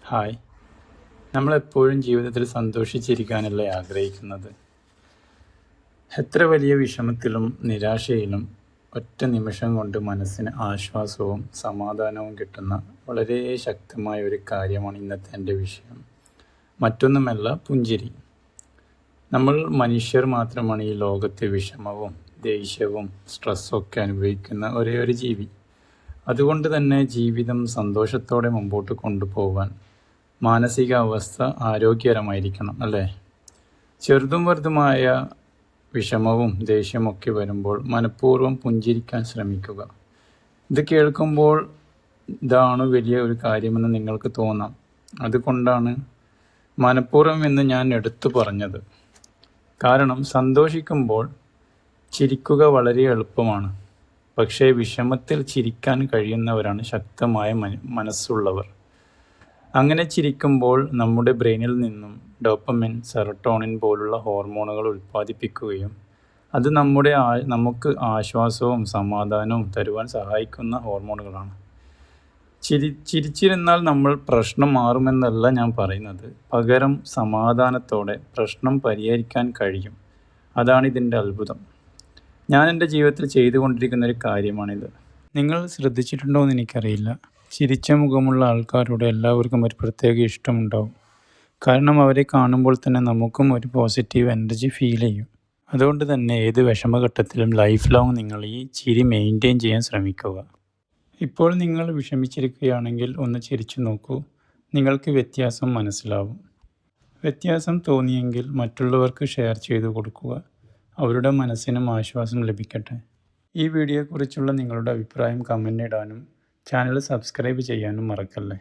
Hi. നമ്മളെപ്പോഴും ജീവിതത്തിൽ സന്തോഷിച്ചിരിക്കാനല്ലേ ആഗ്രഹിക്കുന്നത്? എത്ര വലിയ വിഷമത്തിലും നിരാശയിലും ഒറ്റ നിമിഷം കൊണ്ട് മനസ്സിന് ആശ്വാസവും സമാധാനവും കിട്ടുന്ന വളരെ ശക്തമായ ഒരു കാര്യമാണ് ഇന്നത്തെ എൻ്റെ വിഷയം. മറ്റൊന്നുമല്ല, പുഞ്ചിരി. നമ്മൾ മനുഷ്യർ മാത്രമാണ് ഈ ലോകത്തെ വിഷമവും ദേഷ്യവും സ്ട്രെസ്സൊക്കെ അനുഭവിക്കുന്ന ഒരേ ഒരു ജീവി. അതുകൊണ്ട് തന്നെ ജീവിതം സന്തോഷത്തോടെ മുമ്പോട്ട് കൊണ്ടുപോകാൻ മാനസികാവസ്ഥ ആരോഗ്യകരമായിരിക്കണം, അല്ലേ? ചെറുതും വലുതുമായ വിഷമവും ദേഷ്യമൊക്കെ വരുമ്പോൾ മനഃപൂർവ്വം പുഞ്ചിരിക്കാൻ ശ്രമിക്കുക. ഇത് കേൾക്കുമ്പോൾ ഇതാണ് വലിയ ഒരു കാര്യമെന്ന് നിങ്ങൾക്ക് തോന്നാം. അതുകൊണ്ടാണ് മനഃപൂർവ്വം എന്ന് ഞാൻ എടുത്തു പറഞ്ഞത്. കാരണം സന്തോഷിക്കുമ്പോൾ ചിരിക്കുക വളരെ എളുപ്പമാണ്. പക്ഷേ വിഷമത്തിൽ ചിരിക്കാൻ കഴിയുന്നവരാണ് ശക്തമായ മനസ്സുള്ളവർ. അങ്ങനെ ചിരിക്കുമ്പോൾ നമ്മുടെ ബ്രെയിനിൽ നിന്നും ഡോപ്പമിൻ, സെറട്ടോണിൻ പോലുള്ള ഹോർമോണുകൾ ഉൽപ്പാദിപ്പിക്കുകയും അത് നമുക്ക് ആശ്വാസവും സമാധാനവും തരുവാൻ സഹായിക്കുന്ന ഹോർമോണുകളാണ്. ചിരിച്ചിരുന്നാൽ നമ്മൾ പ്രശ്നം മാറുമെന്നല്ല ഞാൻ പറയുന്നത്. പകരം സമാധാനത്തോടെ പ്രശ്നം പരിഹരിക്കാൻ കഴിയും. അതാണ് ഇതിൻ്റെ അത്ഭുതം. ഞാൻ എൻ്റെ ജീവിതത്തിൽ ചെയ്തുകൊണ്ടിരിക്കുന്ന ഒരു കാര്യമാണിത്. നിങ്ങൾ ശ്രദ്ധിച്ചിട്ടുണ്ടോ എന്ന് എനിക്കറിയില്ല. ചിരിച്ച മുഖമുള്ള ആൾക്കാരോട് എല്ലാവർക്കും ഒരു പ്രത്യേക ഇഷ്ടമുണ്ടാവും. കാരണം അവരെ കാണുമ്പോൾ തന്നെ നമുക്കും ഒരു പോസിറ്റീവ് എനർജി ഫീൽ ചെയ്യും. അതുകൊണ്ട് തന്നെ ഏത് വിഷമഘട്ടത്തിലും ലൈഫ് ലോങ് നിങ്ങൾ ഈ ചിരി മെയിൻറ്റെയിൻ ചെയ്യാൻ ശ്രമിക്കുക. ഇപ്പോൾ നിങ്ങൾ വിഷമിച്ചിരിക്കുകയാണെങ്കിൽ ഒന്ന് ചിരിച്ചു നോക്കൂ. നിങ്ങൾക്ക് വ്യത്യാസം മനസ്സിലാവും. വ്യത്യാസം തോന്നിയെങ്കിൽ മറ്റുള്ളവർക്ക് ഷെയർ ചെയ്തു കൊടുക്കുക. അവരുടെ മനസ്സിനും ആശ്വാസം ലഭിക്കട്ടെ. ഈ വീഡിയോയെക്കുറിച്ചുള്ള നിങ്ങളുടെ അഭിപ്രായം കമൻ്റ് ഇടാനും ചാനൽ സബ്സ്ക്രൈബ് ചെയ്യാനും മറക്കല്ലേ.